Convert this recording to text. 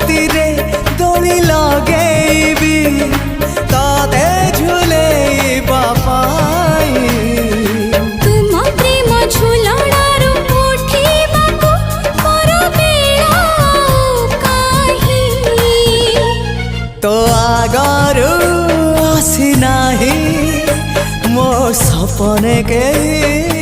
ରାତିରେ ଦୋଳି ଲଗେଇବି ତତେ ଝୁଲେଇବା ପାଇଁ। ତୁମ ପ୍ରେମ ଝୁଲଣାରୁ ଉଠିବାକୁ ମୋର ବେଳ କାହିଁ। ତୋ ଆଗରୁ ଆସିନାହିଁ ମୋ ସପନେ କେହି।